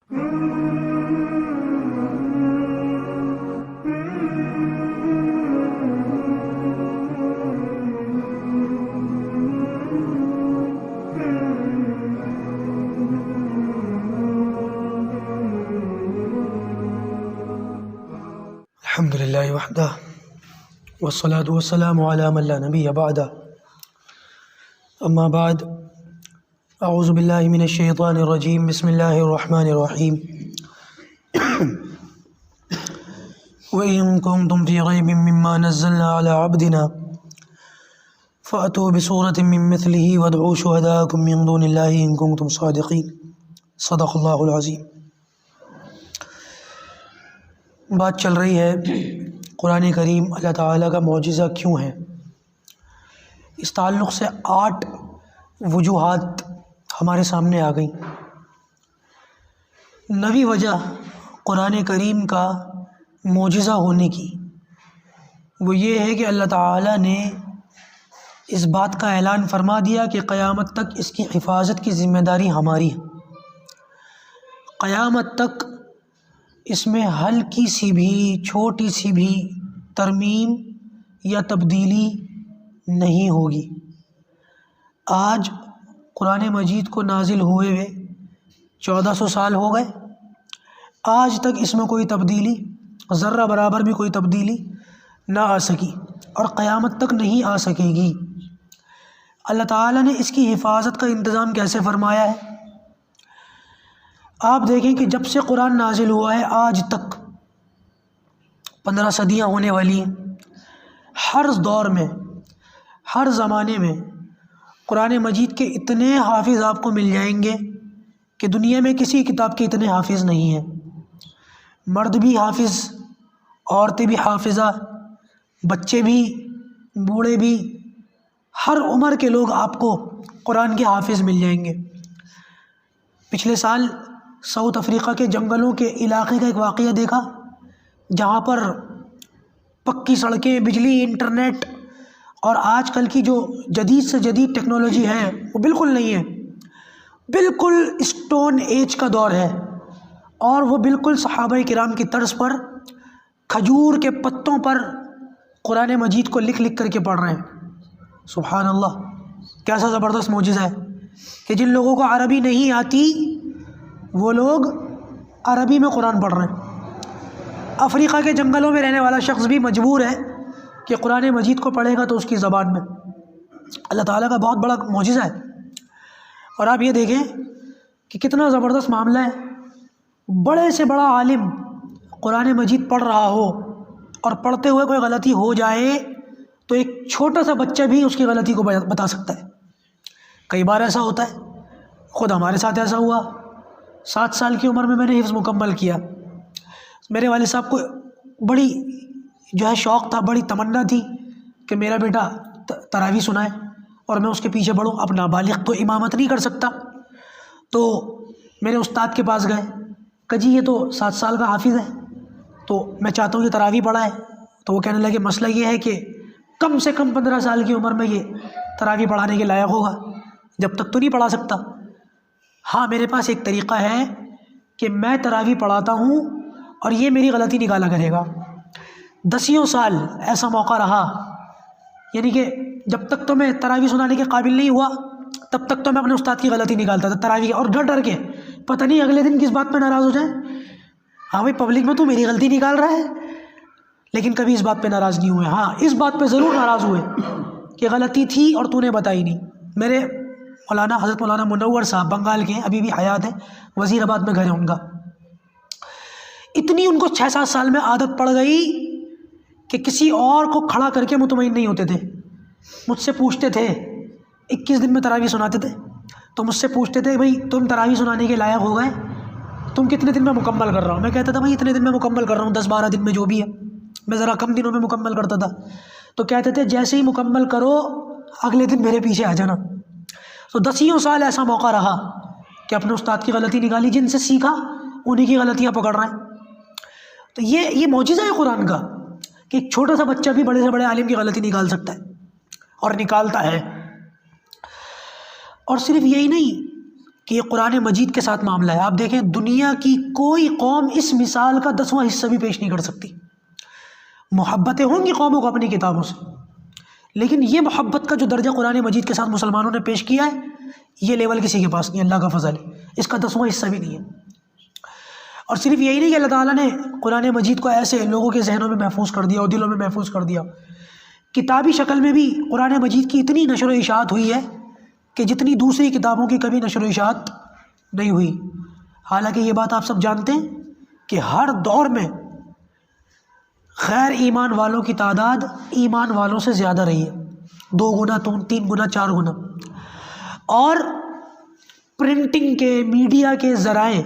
الحمد للہ وحدہ والصلاة والسلام علی من لا نبی بعدہ اما بعد اعوذ باللہ من الشیطان الرجیم بسم اللہ الرحمن الرحیم وَإِن كُنتُمْ فِي رَيْبٍ مِّمَّا نَزَّلْنَا عَلَىٰ عَبْدِنَا فَأْتُوا بِسُورَةٍ مِّن مِّثْلِهِ وَادْعُوا شُهَدَاءَكُم مِّن دُونِ اللَّهِ إِن كُنتُمْ صَادِقِينَ صدق اللہ العظیم۔ بات چل رہی ہے قرآن کریم اللہ تعالیٰ کا معجزہ کیوں ہے۔ اس تعلق سے 8 وجوہات ہمارے سامنے آ گئیں۔ 9ویں وجہ قرآن کریم کا معجزہ ہونے کی وہ یہ ہے کہ اللہ تعالیٰ نے اس بات کا اعلان فرما دیا کہ قیامت تک اس کی حفاظت کی ذمہ داری ہماری ہے۔ قیامت تک اس میں ہلکی سی بھی چھوٹی سی بھی ترمیم یا تبدیلی نہیں ہوگی۔ آج قرآن مجید کو نازل ہوئے 1400 سال ہو گئے، آج تک اس میں کوئی تبدیلی ذرہ برابر بھی کوئی تبدیلی نہ آ سکی اور قیامت تک نہیں آ سکے گی۔ اللہ تعالیٰ نے اس کی حفاظت کا انتظام کیسے فرمایا ہے؟ آپ دیکھیں کہ جب سے قرآن نازل ہوا ہے آج تک 15 صدیاں ہونے والی ہیں۔ ہر دور میں ہر زمانے میں قرآن مجید کے اتنے حافظ آپ کو مل جائیں گے کہ دنیا میں کسی کتاب کے اتنے حافظ نہیں ہیں۔ مرد بھی حافظ، عورتیں بھی حافظہ، بچے بھی، بوڑھے بھی، ہر عمر کے لوگ آپ کو قرآن کے حافظ مل جائیں گے۔ پچھلے سال ساؤتھ افریقہ کے جنگلوں کے علاقے کا ایک واقعہ دیکھا جہاں پر پکی سڑکیں، بجلی، انٹرنیٹ اور آج کل کی جو جدید سے جدید ٹیکنالوجی ہے وہ بالکل نہیں ہے، بالکل اسٹون ایج کا دور ہے، اور وہ بالکل صحابہ کرام کی طرز پر کھجور کے پتوں پر قرآن مجید کو لکھ لکھ کر کے پڑھ رہے ہیں۔ سبحان اللہ، کیسا زبردست معجزہ ہے کہ جن لوگوں کو عربی نہیں آتی وہ لوگ عربی میں قرآن پڑھ رہے ہیں۔ افریقہ کے جنگلوں میں رہنے والا شخص بھی مجبور ہے کہ قرآن مجید کو پڑھے گا تو اس کی زبان میں۔ اللہ تعالیٰ کا بہت بڑا معجزہ ہے۔ اور آپ یہ دیکھیں کہ کتنا زبردست معاملہ ہے، بڑے سے بڑا عالم قرآن مجید پڑھ رہا ہو اور پڑھتے ہوئے کوئی غلطی ہو جائے تو ایک چھوٹا سا بچہ بھی اس کی غلطی کو بتا سکتا ہے۔ کئی بار ایسا ہوتا ہے، خود ہمارے ساتھ ایسا ہوا۔ 7 سال کی عمر میں میں نے حفظ مکمل کیا۔ میرے والد صاحب کو بڑی جو ہے شوق تھا، بڑی تمنا تھی کہ میرا بیٹا تراویح سنائے اور میں اس کے پیچھے بڑھوں۔ اب نابالغ تو امامت نہیں کر سکتا، تو میرے استاد کے پاس گئے کہ جی یہ تو 7 سال کا حافظ ہے، تو میں چاہتا ہوں کہ تراویح پڑھائے۔ تو وہ کہنے لگے مسئلہ یہ ہے کہ کم سے کم 15 سال کی عمر میں یہ تراویح پڑھانے کے لائق ہوگا، جب تک تو نہیں پڑھا سکتا۔ ہاں میرے پاس ایک طریقہ ہے کہ میں تراویح پڑھاتا ہوں اور یہ میری غلطی نکالا کرے گا۔ 10 سال ایسا موقع رہا، یعنی کہ جب تک تو میں تراویح سنانے کے قابل نہیں ہوا تب تک تو میں اپنے استاد کی غلطی نکالتا تھا تراویح، اور ڈر ڈر کے پتہ نہیں اگلے دن کس بات پہ ناراض ہو جائے۔ ہاں بھائی پبلک میں تو میری غلطی نکال رہا ہے، لیکن کبھی اس بات پہ ناراض نہیں ہوئے۔ ہاں اس بات پہ ضرور ناراض ہوئے کہ غلطی تھی اور تو نے بتائی نہیں۔ میرے مولانا حضرت مولانا منور صاحب بنگال کے، ابھی بھی حیات ہیں، وزیر آباد میں گھر ہے ان کا، اتنی ان کو 6-7 سال میں عادت پڑ گئی کہ کسی اور کو کھڑا کر کے مطمئن نہیں ہوتے تھے۔ مجھ سے پوچھتے تھے، 21 دن میں تراویح سناتے تھے، تو مجھ سے پوچھتے تھے بھائی تم تراویح سنانے کے لائق ہو گئے، تم کتنے دن میں مکمل کر رہا ہوں؟ میں کہتا تھا بھائی اتنے دن میں مکمل کر رہا ہوں، 10-12 دن میں جو بھی ہے، میں ذرا کم دنوں میں مکمل کرتا تھا۔ تو کہتے تھے جیسے ہی مکمل کرو اگلے دن میرے پیچھے آ جانا۔ تو 10 سال ایسا موقع رہا کہ اپنے استاد کی غلطی نکالی، جن سے سیکھا انہی کی غلطیاں پکڑ رہے ہیں۔ تو یہ معجزہ ہے قرآن کا کہ ایک چھوٹا سا بچہ بھی بڑے سے بڑے عالم کی غلطی نکال سکتا ہے اور نکالتا ہے۔ اور صرف یہی نہیں کہ یہ قرآن مجید کے ساتھ معاملہ ہے۔ آپ دیکھیں دنیا کی کوئی قوم اس مثال کا 10واں حصہ بھی پیش نہیں کر سکتی۔ محبتیں ہوں گی قوموں کو اپنی کتابوں سے، لیکن یہ محبت کا جو درجہ قرآن مجید کے ساتھ مسلمانوں نے پیش کیا ہے، یہ لیول کسی کے پاس نہیں، اللہ کا فضل ہے، اس کا 10واں حصہ بھی نہیں ہے۔ اور صرف یہی نہیں کہ اللہ تعالیٰ نے قرآن مجید کو ایسے لوگوں کے ذہنوں میں محفوظ کر دیا اور دلوں میں محفوظ کر دیا، کتابی شکل میں بھی قرآن مجید کی اتنی نشر و اشاعت ہوئی ہے کہ جتنی دوسری کتابوں کی کبھی نشر و اشاعت نہیں ہوئی۔ حالانکہ یہ بات آپ سب جانتے ہیں کہ ہر دور میں غیر ایمان والوں کی تعداد ایمان والوں سے زیادہ رہی ہے، 2 گنا 3 گنا 4 گنا۔ اور پرنٹنگ کے، میڈیا کے ذرائع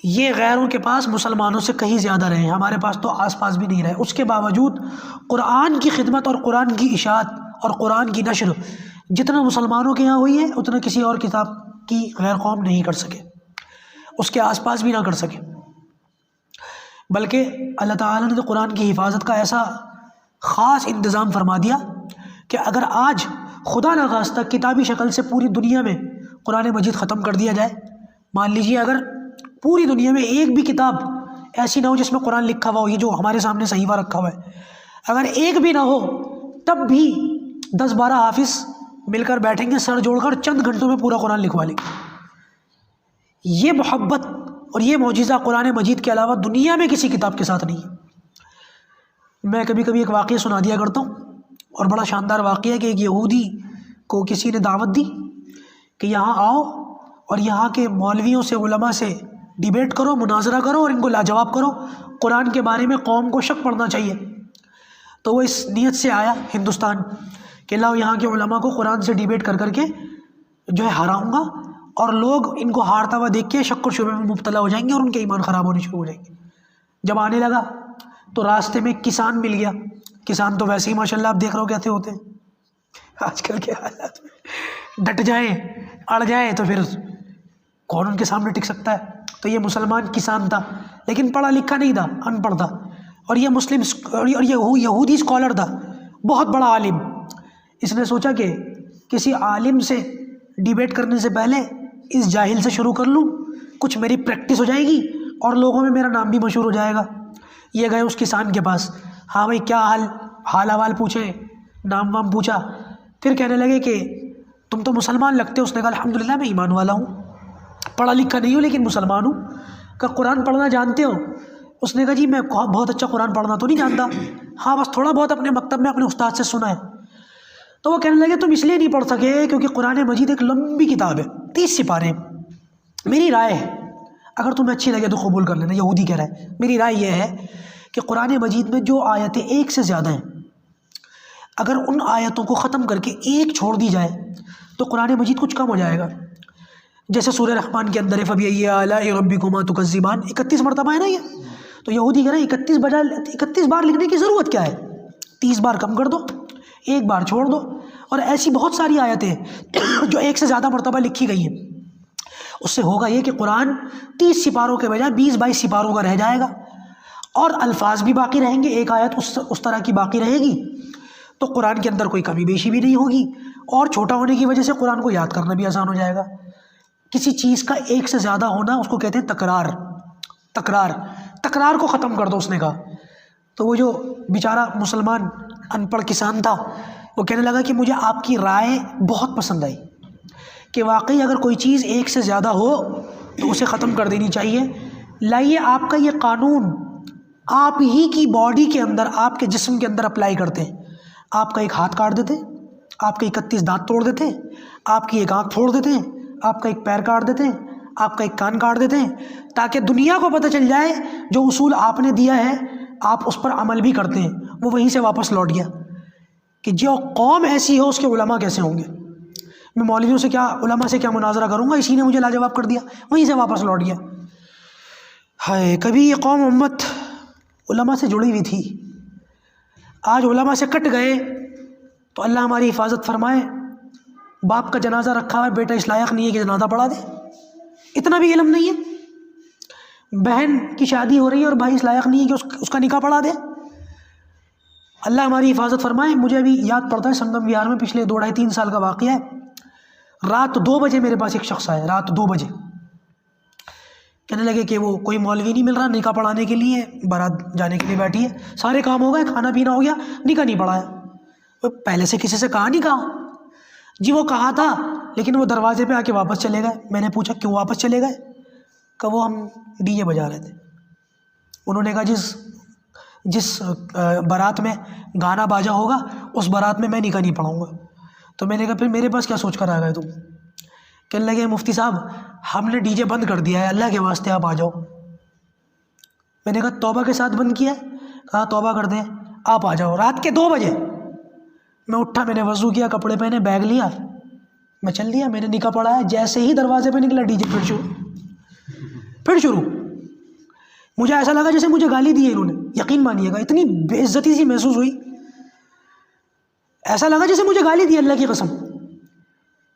یہ غیروں کے پاس مسلمانوں سے کہیں زیادہ رہے ہیں، ہمارے پاس تو آس پاس بھی نہیں رہے۔ اس کے باوجود قرآن کی خدمت اور قرآن کی اشاعت اور قرآن کی نشر جتنا مسلمانوں کے یہاں ہوئی ہے اتنا کسی اور کتاب کی غیر قوم نہیں کر سکے، اس کے آس پاس بھی نہ کر سکے۔ بلکہ اللہ تعالیٰ نے تو قرآن کی حفاظت کا ایسا خاص انتظام فرما دیا کہ اگر آج خدا نخواستہ کتابی شکل سے پوری دنیا میں قرآن مجید ختم کر دیا جائے، مان لیجیے اگر پوری دنیا میں ایک بھی کتاب ایسی نہ ہو جس میں قرآن لکھا ہوا ہو، یہ جو ہمارے سامنے صحیفہ رکھا ہوا ہے، اگر ایک بھی نہ ہو تب بھی 10-12 حافظ مل کر بیٹھیں گے سر جوڑ کر، چند گھنٹوں میں پورا قرآن لکھوا لیں گے۔ یہ محبت اور یہ معجزہ قرآن مجید کے علاوہ دنیا میں کسی کتاب کے ساتھ نہیں ہے۔ میں کبھی کبھی ایک واقعہ سنا دیا کرتا ہوں، اور بڑا شاندار واقعہ ہے کہ ایک یہودی کو کسی نے دعوت دی کہ یہاں آؤ اور یہاں کے مولویوں سے، علماء سے ڈیبیٹ کرو، مناظرہ کرو اور ان کو لاجواب کرو، قرآن کے بارے میں قوم کو شک پڑنا چاہیے۔ تو وہ اس نیت سے آیا ہندوستان کہ لاؤ یہاں کے علماء کو قرآن سے ڈیبیٹ کر کر کے جو ہے ہراؤں گا، اور لوگ ان کو ہارتا ہوا دیکھ کے شک و شبہ میں مبتلا ہو جائیں گے اور ان کے ایمان خراب ہونے شروع ہو جائیں گے۔ جب آنے لگا تو راستے میں کسان مل گیا۔ کسان تو ویسے ہی ماشاءاللہ آپ دیکھ رہے ہو کیسے ہوتے ہیں آج کل کے حالات میں، ڈٹ جائیں اڑ جائیں تو پھر کون ان کے سامنے ٹک سکتا ہے۔ تو یہ مسلمان کسان تھا لیکن پڑھا لکھا نہیں تھا، ان پڑھ تھا، اور یہ مسلم اور یہ یہودی اسکالر تھا، بہت بڑا عالم۔ اس نے سوچا کہ کسی عالم سے ڈیبیٹ کرنے سے پہلے اس جاہل سے شروع کر لوں، کچھ میری پریکٹس ہو جائے گی اور لوگوں میں میرا نام بھی مشہور ہو جائے گا۔ یہ گئے اس کسان کے پاس، ہاں بھائی کیا حال احوال پوچھے، نام وام پوچھا، پھر کہنے لگے کہ تم تو مسلمان لگتے ہو۔ اس نے کہا الحمدللہ میں ایمان والا ہوں، پڑھا لکھا نہیں ہوں لیکن مسلمان ہوں۔ کہ قرآن پڑھنا جانتے ہو؟ اس نے کہا جی میں بہت اچھا قرآن پڑھنا تو نہیں جانتا، ہاں بس تھوڑا بہت اپنے مکتب میں اپنے استاد سے سنا ہے۔ تو وہ کہنے لگے تم اس لیے نہیں پڑھ سکے کیونکہ قرآن مجید ایک لمبی کتاب ہے، 30 سپارے۔ میری رائے ہے، اگر تمہیں اچھی لگے تو قبول کر لینا۔ یہودی کہہ رہا ہے میری رائے یہ ہے کہ قرآن مجید میں جو آیتیں ایک سے زیادہ ہیں، اگر ان آیتوں کو ختم کر کے ایک چھوڑ دی جائے تو قرآن مجید کچھ کم ہو جائے گا۔ جیسے سورہ رحمان کے اندر فَبِأَيِّ آلَاءِ رَبِّكُمَا تُكَذِّبَانِ 31 مرتبہ ہے نا یہ، تو یہودی کہہ رہے ہیں 31 بار لکھنے کی ضرورت کیا ہے، 30 بار کم کر دو، ایک بار چھوڑ دو۔ اور ایسی بہت ساری آیتیں ہیں جو ایک سے زیادہ مرتبہ لکھی گئی ہیں۔ اس سے ہوگا یہ کہ قرآن 30 سپاروں کے بجائے 20-22 سپاروں کا رہ جائے گا، اور الفاظ بھی باقی رہیں گے، ایک آیت اس طرح کی باقی رہے گی، تو قرآن کے اندر کوئی کمی بیشی بھی نہیں ہوگی، اور چھوٹا ہونے کی وجہ سے قرآن کو یاد کرنا بھی آسان ہو جائے گا۔ کسی چیز کا ایک سے زیادہ ہونا اس کو کہتے ہیں تکرار کو ختم کر دو، اس نے کہا۔ تو وہ جو بیچارہ مسلمان ان پڑھ کسان تھا وہ کہنے لگا کہ مجھے آپ کی رائے بہت پسند آئی کہ واقعی اگر کوئی چیز ایک سے زیادہ ہو تو اسے ختم کر دینی چاہیے۔ لائیے آپ کا یہ قانون آپ ہی کی باڈی کے اندر، آپ کے جسم کے اندر اپلائی کرتے ہیں۔ آپ کا ایک ہاتھ کاٹ دیتے، آپ کے 31 دانت توڑ دیتے، آپ کی ایک آنکھ پھوڑ دیتے ہیں، آپ کا ایک پیر کاٹ دیتے ہیں، آپ کا ایک کان کاٹ دیتے ہیں، تاکہ دنیا کو پتہ چل جائے جو اصول آپ نے دیا ہے آپ اس پر عمل بھی کرتے ہیں۔ وہ وہیں سے واپس لوٹ گیا کہ جو قوم ایسی ہو اس کے علماء کیسے ہوں گے۔ میں مولویوں سے کیا، علماء سے کیا مناظرہ کروں گا، اسی نے مجھے لاجواب کر دیا، وہیں سے واپس لوٹ گیا۔ ہائے، کبھی یہ قوم امت علماء سے جڑی ہوئی تھی، آج علماء سے کٹ گئے تو اللہ ہماری حفاظت فرمائے۔ باپ کا جنازہ رکھا ہے، بیٹا اس لائق نہیں ہے کہ جنازہ پڑھا دے، اتنا بھی علم نہیں ہے۔ بہن کی شادی ہو رہی ہے اور بھائی اس لائق نہیں ہے کہ اس کا نکاح پڑھا دے۔ اللہ ہماری حفاظت فرمائے۔ مجھے ابھی یاد پڑتا ہے سنگم وہار میں پچھلے 2-2.5-3 سال کا واقعہ ہے۔ رات 2 بجے میرے پاس ایک شخص آیا، رات 2 بجے، کہنے لگے کہ وہ کوئی مولوی نہیں مل رہا نکاح پڑھانے کے لیے، بارات جانے کے لیے بیٹھی ہے، سارے کام ہو گئے، کھانا پینا ہو گیا، نکاح نہیں پڑھایا۔ پہلے سے کسی سے کہا نہیں کہا؟ جی وہ کہا تھا لیکن وہ دروازے پہ آ کے واپس چلے گئے۔ میں نے پوچھا کیوں واپس چلے گئے؟ کہ وہ ہم ڈی جے بجا رہے تھے۔ انہوں نے کہا جس بارات میں گانا باجا ہوگا اس بارات میں نکاح نہیں پڑھاؤں گا۔ تو میں نے کہا پھر میرے پاس کیا سوچ کر آ گئے تم؟ کہنے لگے مفتی صاحب ہم نے ڈی جے بند کر دیا ہے، اللہ کے واسطے آپ آ جاؤ۔ میں نے کہا توبہ کے ساتھ بند کیا ہے؟ کہا توبہ کر دیں، آپ آ جاؤ۔ رات کے 2 بجے میں اٹھا، میں نے وضو کیا، کپڑے پہنے، بیگ لیا، میں چل دیا، میں نے نکاح پڑھایا۔ جیسے ہی دروازے پہ نکلا ڈی جے پھر شروع۔ مجھے ایسا لگا جیسے مجھے گالی دی ہے انہوں نے، یقین مانیے گا، اتنی بے عزتی سی محسوس ہوئی، ایسا لگا جیسے مجھے گالی دی، اللہ کی قسم،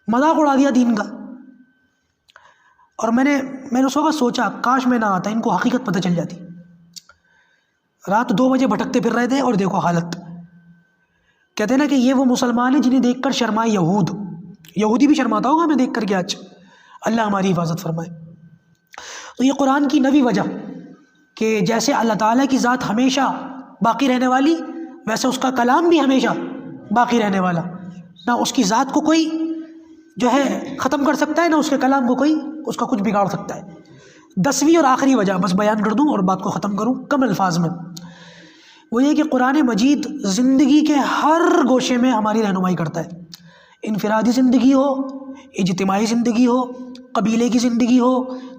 مذاق اڑا دیا دین کا۔ اور میں نے اس وقت سوچا کاش میں نہ آتا، ان کو حقیقت پتہ چل جاتی۔ رات 2 بجے بھٹکتے پھر رہے تھے اور دیکھو حالت۔ کہتے ہیں نا کہ یہ وہ مسلمان ہیں جنہیں دیکھ کر شرمائے یہودی بھی شرماتا ہوگا ہمیں دیکھ کر کے آج، اللہ ہماری حفاظت فرمائے۔ تو یہ قرآن کی نویں وجہ کہ جیسے اللہ تعالیٰ کی ذات ہمیشہ باقی رہنے والی، ویسے اس کا کلام بھی ہمیشہ باقی رہنے والا، نہ اس کی ذات کو کوئی جو ہے ختم کر سکتا ہے، نہ اس کے کلام کو کوئی اس کا کچھ بگاڑ سکتا ہے۔ 10ویں اور آخری وجہ بس بیان کر دوں اور بات کو ختم کروں کم الفاظ میں، وہ یہ کہ قرآن مجید زندگی کے ہر گوشے میں ہماری رہنمائی کرتا ہے، انفرادی زندگی ہو، اجتماعی زندگی ہو، قبیلے کی زندگی ہو،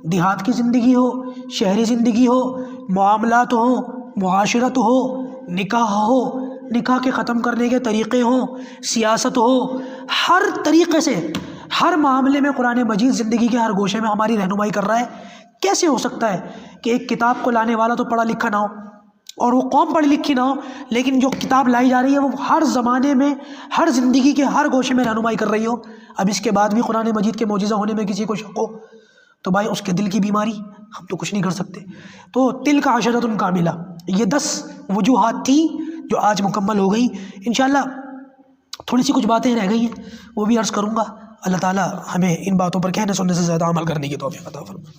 دیہات کی زندگی ہو، شہری زندگی ہو، معاملات ہوں، معاشرت ہو، نکاح کے ختم کرنے کے طریقے ہوں، سیاست ہو، ہر طریقے سے ہر معاملے میں قرآن مجید زندگی کے ہر گوشے میں ہماری رہنمائی کر رہا ہے۔ کیسے ہو سکتا ہے کہ ایک کتاب کو لانے والا تو پڑھا لکھا نہ ہو اور وہ قوم پڑھی لکھی نہ ہو، لیکن جو کتاب لائی جا رہی ہے وہ ہر زمانے میں ہر زندگی کے ہر گوشے میں رہنمائی کر رہی ہو؟ اب اس کے بعد بھی قرآن مجید کے معجزہ ہونے میں کسی کو شک ہو تو بھائی اس کے دل کی بیماری، ہم تو کچھ نہیں کر سکتے۔ تو تلک عشرۃ کاملہ، یہ 10 وجوہات تھیں جو آج مکمل ہو گئی۔ انشاءاللہ تھوڑی سی کچھ باتیں رہ گئی ہیں وہ بھی عرض کروں گا۔ اللہ تعالیٰ ہمیں ان باتوں پر کہنے سننے سے زیادہ عمل کرنے کی توفیق عطا فرمائے۔